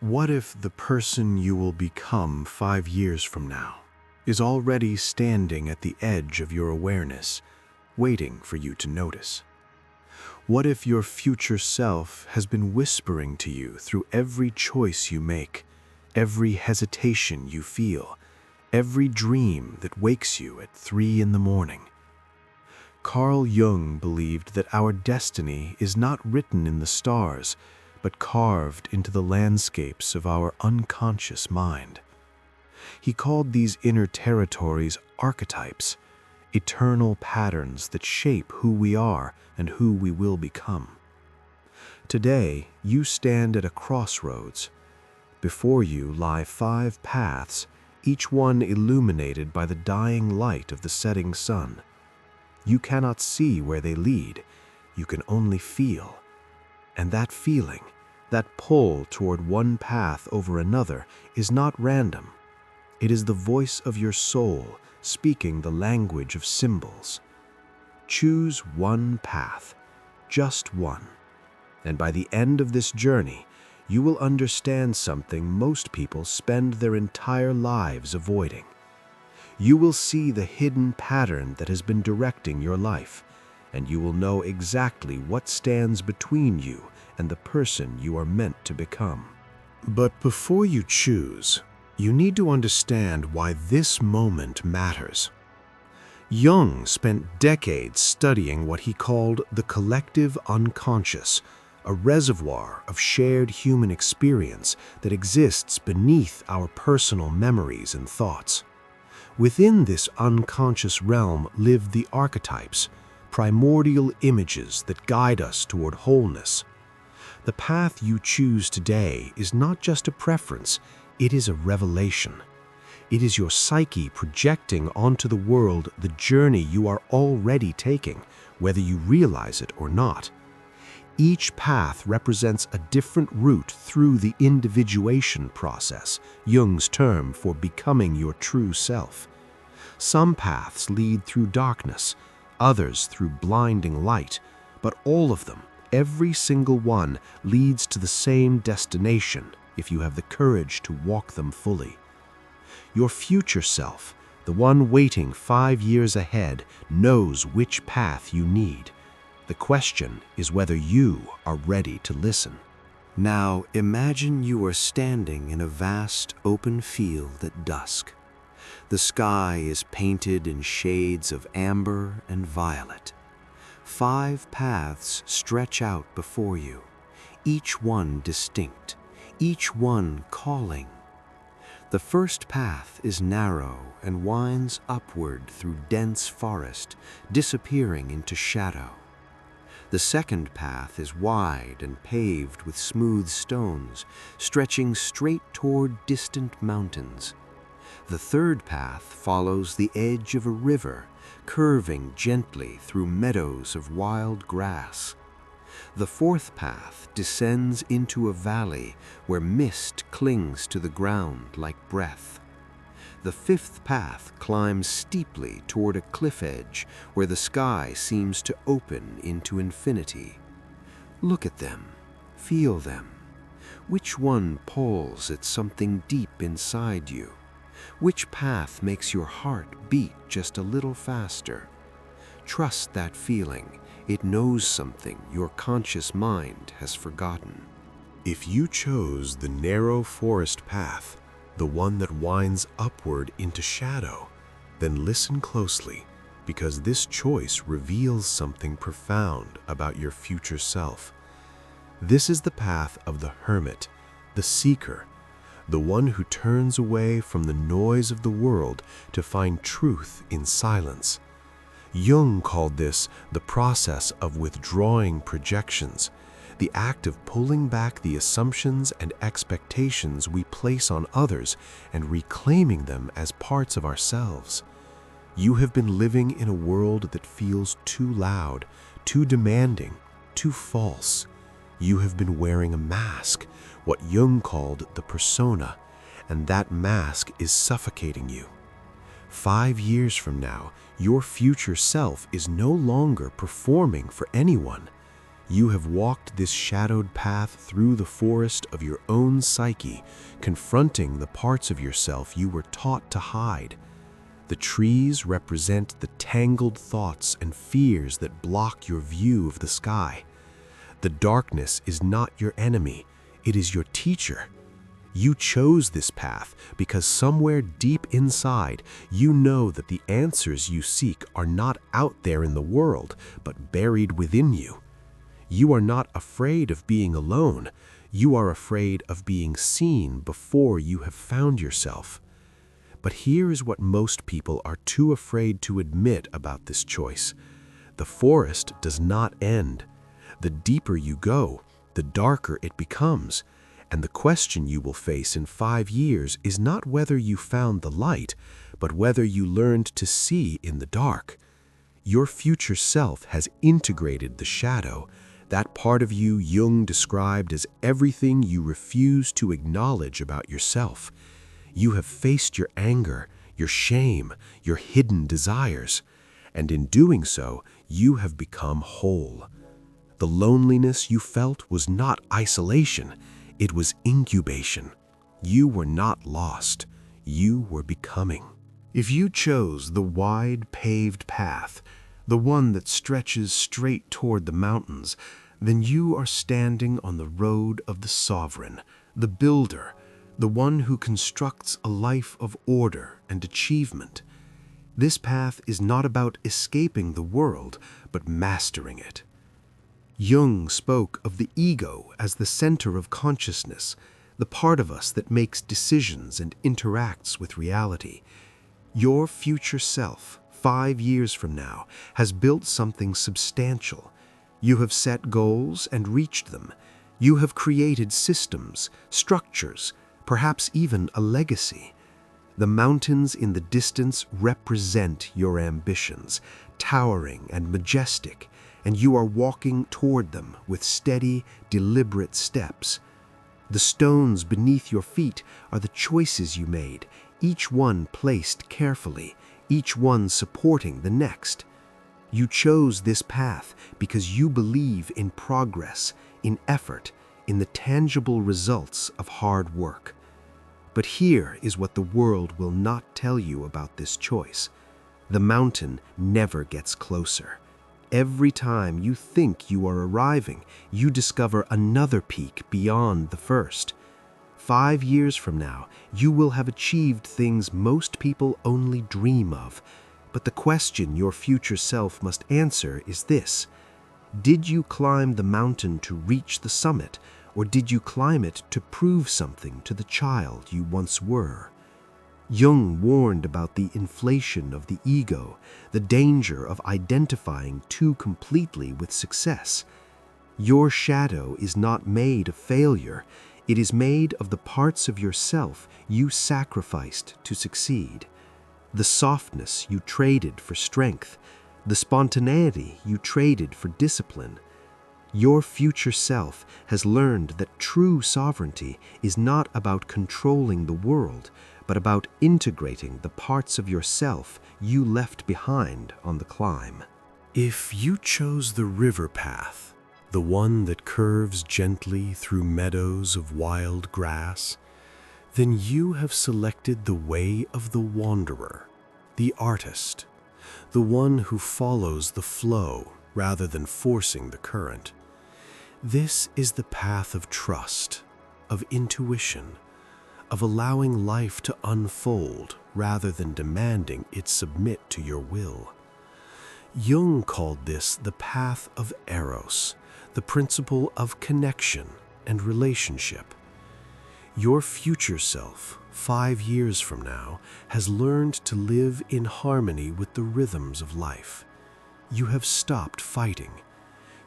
What if the person you will become 5 years from now is already standing at the edge of your awareness, waiting for you to notice? What if your future self has been whispering to you through every choice you make, every hesitation you feel, every dream that wakes you at 3 in the morning? Carl Jung believed that our destiny is not written in the stars, but carved into the landscapes of our unconscious mind. He called these inner territories archetypes, eternal patterns that shape who we are and who we will become. Today, you stand at a crossroads. Before you lie 5 paths, each one illuminated by the dying light of the setting sun. You cannot see where they lead, you can only feel. And that feeling, that pull toward one path over another, is not random. It is the voice of your soul speaking the language of symbols. Choose one path, just one. And by the end of this journey, you will understand something most people spend their entire lives avoiding. You will see the hidden pattern that has been directing your life, and you will know exactly what stands between you and the person you are meant to become. But before you choose, you need to understand why this moment matters. Jung spent decades studying what he called the collective unconscious, a reservoir of shared human experience that exists beneath our personal memories and thoughts. Within this unconscious realm live the archetypes, primordial images that guide us toward wholeness. The path you choose today is not just a preference, it is a revelation. It is your psyche projecting onto the world the journey you are already taking, whether you realize it or not. Each path represents a different route through the individuation process, Jung's term for becoming your true self. Some paths lead through darkness, others through blinding light, but all of them, every single one, leads to the same destination if you have the courage to walk them fully. Your future self, the one waiting 5 years ahead, knows which path you need. The question is whether you are ready to listen. Now imagine you are standing in a vast open field at dusk. The sky is painted in shades of amber and violet. 5 paths stretch out before you, each one distinct, each one calling. The first path is narrow and winds upward through dense forest, disappearing into shadow. The second path is wide and paved with smooth stones, stretching straight toward distant mountains. The third path follows the edge of a river, curving gently through meadows of wild grass. The fourth path descends into a valley where mist clings to the ground like breath. The fifth path climbs steeply toward a cliff edge where the sky seems to open into infinity. Look at them, feel them. Which one pulls at something deep inside you? Which path makes your heart beat just a little faster? Trust that feeling. It knows something your conscious mind has forgotten. If you chose the narrow forest path, the one that winds upward into shadow, then listen closely, because this choice reveals something profound about your future self. This is the path of the hermit, the seeker, the one who turns away from the noise of the world to find truth in silence. Jung called this the process of withdrawing projections, the act of pulling back the assumptions and expectations we place on others and reclaiming them as parts of ourselves. You have been living in a world that feels too loud, too demanding, too false. You have been wearing a mask, what Jung called the persona, and that mask is suffocating you. 5 years from now, your future self is no longer performing for anyone. You have walked this shadowed path through the forest of your own psyche, confronting the parts of yourself you were taught to hide. The trees represent the tangled thoughts and fears that block your view of the sky. The darkness is not your enemy, it is your teacher. You chose this path because somewhere deep inside, you know that the answers you seek are not out there in the world, but buried within you. You are not afraid of being alone. You are afraid of being seen before you have found yourself. But here is what most people are too afraid to admit about this choice. The forest does not end. The deeper you go, the darker it becomes. And the question you will face in 5 years is not whether you found the light, but whether you learned to see in the dark. Your future self has integrated the shadow, that part of you Jung described as everything you refuse to acknowledge about yourself. You have faced your anger, your shame, your hidden desires, and in doing so, you have become whole. The loneliness you felt was not isolation. It was incubation. You were not lost. You were becoming. If you chose the wide paved path, the one that stretches straight toward the mountains, then you are standing on the road of the sovereign, the builder, the one who constructs a life of order and achievement. This path is not about escaping the world, but mastering it. Jung spoke of the ego as the center of consciousness, the part of us that makes decisions and interacts with reality. Your future self, 5 years from now, has built something substantial. You have set goals and reached them. You have created systems, structures, perhaps even a legacy. The mountains in the distance represent your ambitions, towering and majestic, and you are walking toward them with steady, deliberate steps. The stones beneath your feet are the choices you made, each one placed carefully, each one supporting the next. You chose this path because you believe in progress, in effort, in the tangible results of hard work. But here is what the world will not tell you about this choice. The mountain never gets closer. Every time you think you are arriving, you discover another peak beyond the first. 5 years from now, you will have achieved things most people only dream of. But the question your future self must answer is this: did you climb the mountain to reach the summit, or did you climb it to prove something to the child you once were? Jung warned about the inflation of the ego, the danger of identifying too completely with success. Your shadow is not made of failure. It is made of the parts of yourself you sacrificed to succeed. The softness you traded for strength, the spontaneity you traded for discipline. Your future self has learned that true sovereignty is not about controlling the world, but about integrating the parts of yourself you left behind on the climb. If you chose the river path, the one that curves gently through meadows of wild grass, then you have selected the way of the wanderer, the artist, the one who follows the flow rather than forcing the current. This is the path of trust, of intuition, of allowing life to unfold rather than demanding it submit to your will. Jung called this the path of eros, the principle of connection and relationship. Your future self, 5 years from now, has learned to live in harmony with the rhythms of life. You have stopped fighting.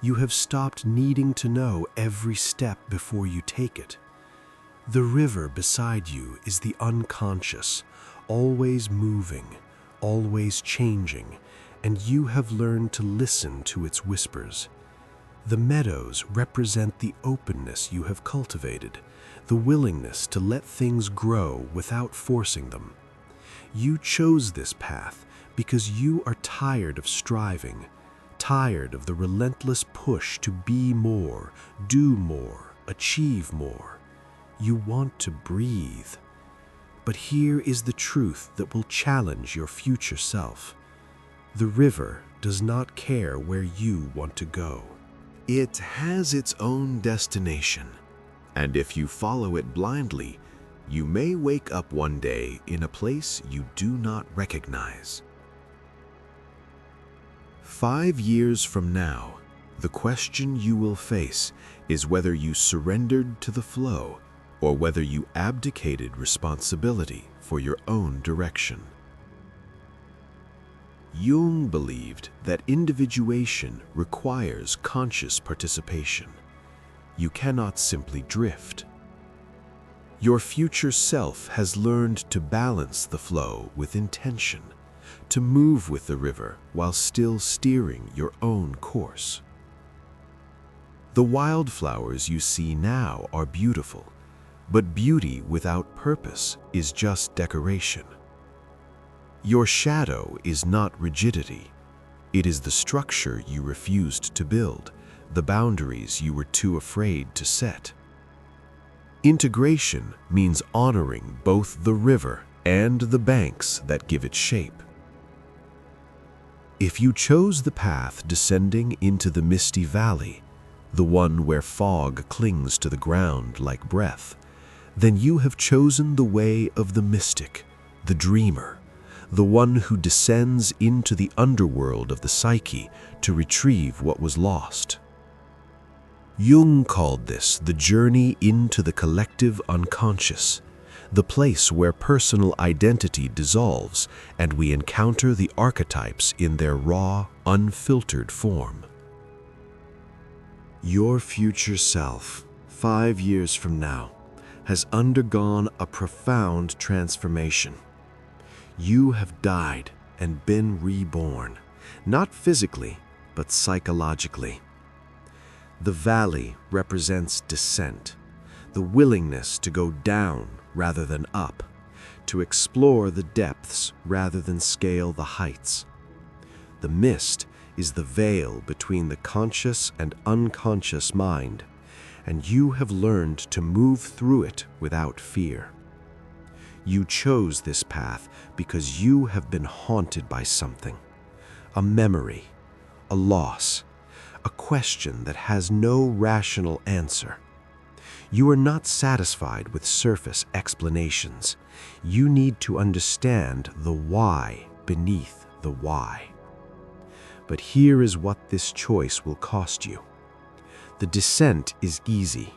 You have stopped needing to know every step before you take it. The river beside you is the unconscious, always moving, always changing, and you have learned to listen to its whispers. The meadows represent the openness you have cultivated, the willingness to let things grow without forcing them. You chose this path because you are tired of striving, tired of the relentless push to be more, do more, achieve more. You want to breathe. But here is the truth that will challenge your future self. The river does not care where you want to go. It has its own destination, and if you follow it blindly, you may wake up one day in a place you do not recognize. 5 years from now, the question you will face is whether you surrendered to the flow or whether you abdicated responsibility for your own direction. Jung believed that individuation requires conscious participation. You cannot simply drift. Your future self has learned to balance the flow with intention, to move with the river while still steering your own course. The wildflowers you see now are beautiful, but beauty without purpose is just decoration. Your shadow is not rigidity. It is the structure you refused to build, the boundaries you were too afraid to set. Integration means honoring both the river and the banks that give it shape. If you chose the path descending into the misty valley, the one where fog clings to the ground like breath, then you have chosen the way of the mystic, the dreamer, the one who descends into the underworld of the psyche to retrieve what was lost. Jung called this the journey into the collective unconscious, the place where personal identity dissolves and we encounter the archetypes in their raw, unfiltered form. Your future self, 5 years from now, has undergone a profound transformation. You have died and been reborn, not physically, but psychologically. The valley represents descent, the willingness to go down rather than up, to explore the depths rather than scale the heights. The mist is the veil between the conscious and unconscious mind, and you have learned to move through it without fear. You chose this path because you have been haunted by something, a memory, a loss, a question that has no rational answer. You are not satisfied with surface explanations. You need to understand the why beneath the why. But here is what this choice will cost you. The descent is easy.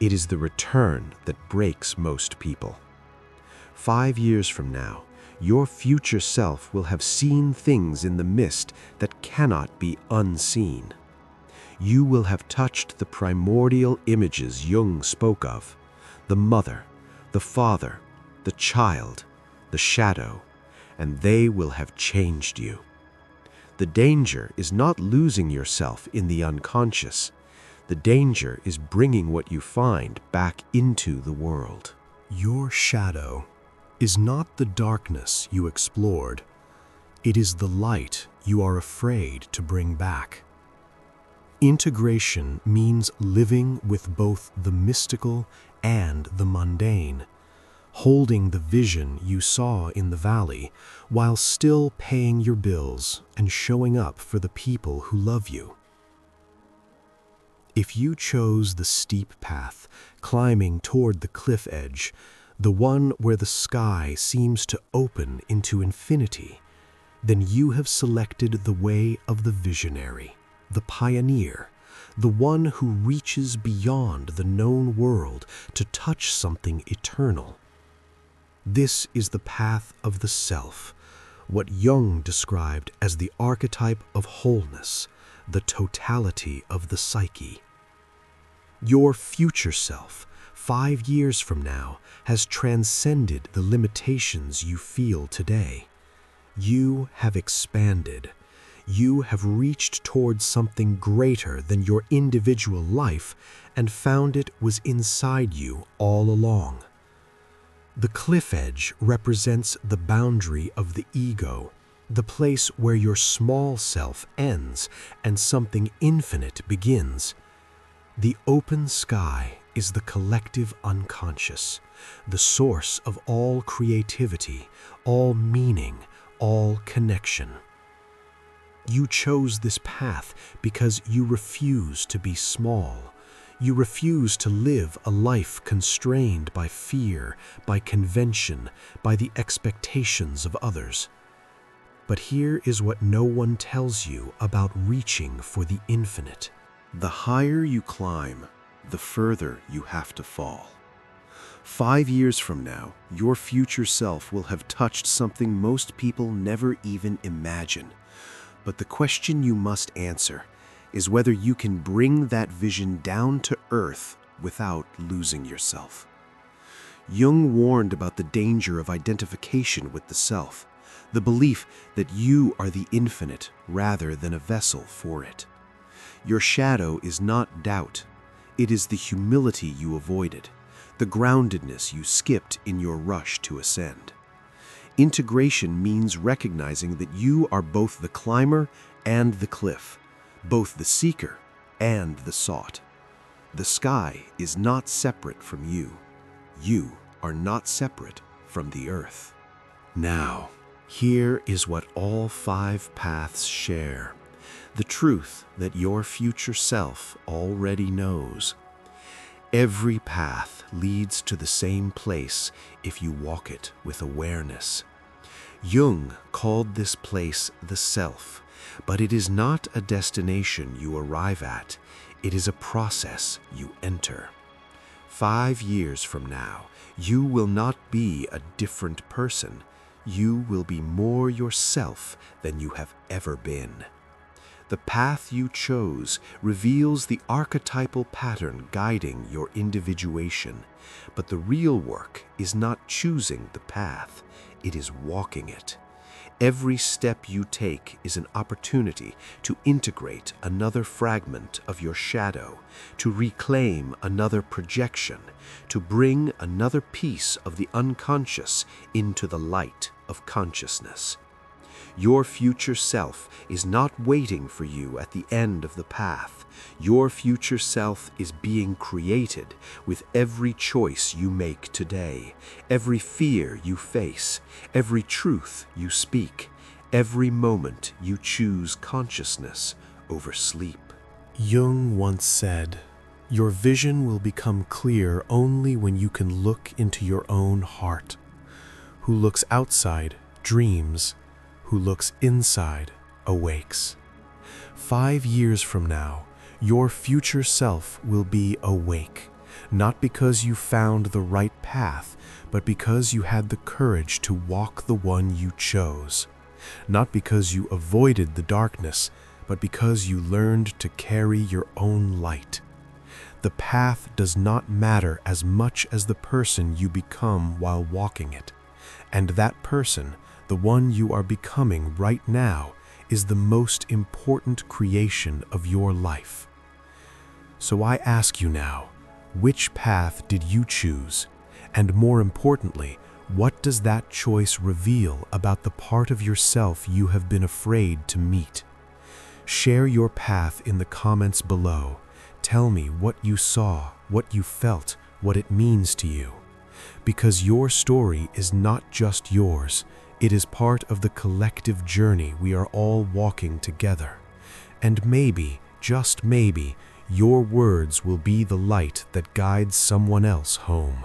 It is the return that breaks most people. 5 years from now, your future self will have seen things in the mist that cannot be unseen. You will have touched the primordial images Jung spoke of, the mother, the father, the child, the shadow, and they will have changed you. The danger is not losing yourself in the unconscious. The danger is bringing what you find back into the world. Your shadow is not the darkness you explored. It is the light you are afraid to bring back. Integration means living with both the mystical and the mundane, holding the vision you saw in the valley while still paying your bills and showing up for the people who love you. If you chose the steep path, climbing toward the cliff edge, the one where the sky seems to open into infinity, then you have selected the way of the visionary, the pioneer, the one who reaches beyond the known world to touch something eternal. This is the path of the self, what Jung described as the archetype of wholeness, the totality of the psyche. Your future self, 5 years from now, has transcended the limitations you feel today. You have expanded. You have reached towards something greater than your individual life and found it was inside you all along. The cliff edge represents the boundary of the ego, the place where your small self ends and something infinite begins. The open sky is the collective unconscious, the source of all creativity, all meaning, all connection. You chose this path because you refuse to be small. You refuse to live a life constrained by fear, by convention, by the expectations of others. But here is what no one tells you about reaching for the infinite. The higher you climb, the further you have to fall. 5 years from now, your future self will have touched something most people never even imagine. But the question you must answer is whether you can bring that vision down to earth without losing yourself. Jung warned about the danger of identification with the self, the belief that you are the infinite rather than a vessel for it. Your shadow is not doubt. It is the humility you avoided, the groundedness you skipped in your rush to ascend. Integration means recognizing that you are both the climber and the cliff, both the seeker and the sought. The sky is not separate from you. You are not separate from the earth. Now, here is what all 5 paths share. The truth that your future self already knows. Every path leads to the same place if you walk it with awareness. Jung called this place the self, but it is not a destination you arrive at. It is a process you enter. 5 years from now, you will not be a different person. You will be more yourself than you have ever been. The path you chose reveals the archetypal pattern guiding your individuation, but the real work is not choosing the path, it is walking it. Every step you take is an opportunity to integrate another fragment of your shadow, to reclaim another projection, to bring another piece of the unconscious into the light of consciousness. Your future self is not waiting for you at the end of the path. Your future self is being created with every choice you make today, every fear you face, every truth you speak, every moment you choose consciousness over sleep. Jung once said, "Your vision will become clear only when you can look into your own heart. Who looks outside dreams. Who looks inside awakes." 5 years from now, your future self will be awake, not because you found the right path, but because you had the courage to walk the one you chose. Not because you avoided the darkness, but because you learned to carry your own light. The path does not matter as much as the person you become while walking it, and that person, the one you are becoming right now, is the most important creation of your life. So I ask you now, which path did you choose? And more importantly, what does that choice reveal about the part of yourself you have been afraid to meet? Share your path in the comments below. Tell me what you saw, what you felt, what it means to you. Because your story is not just yours. It is part of the collective journey we are all walking together. And maybe, just maybe, your words will be the light that guides someone else home.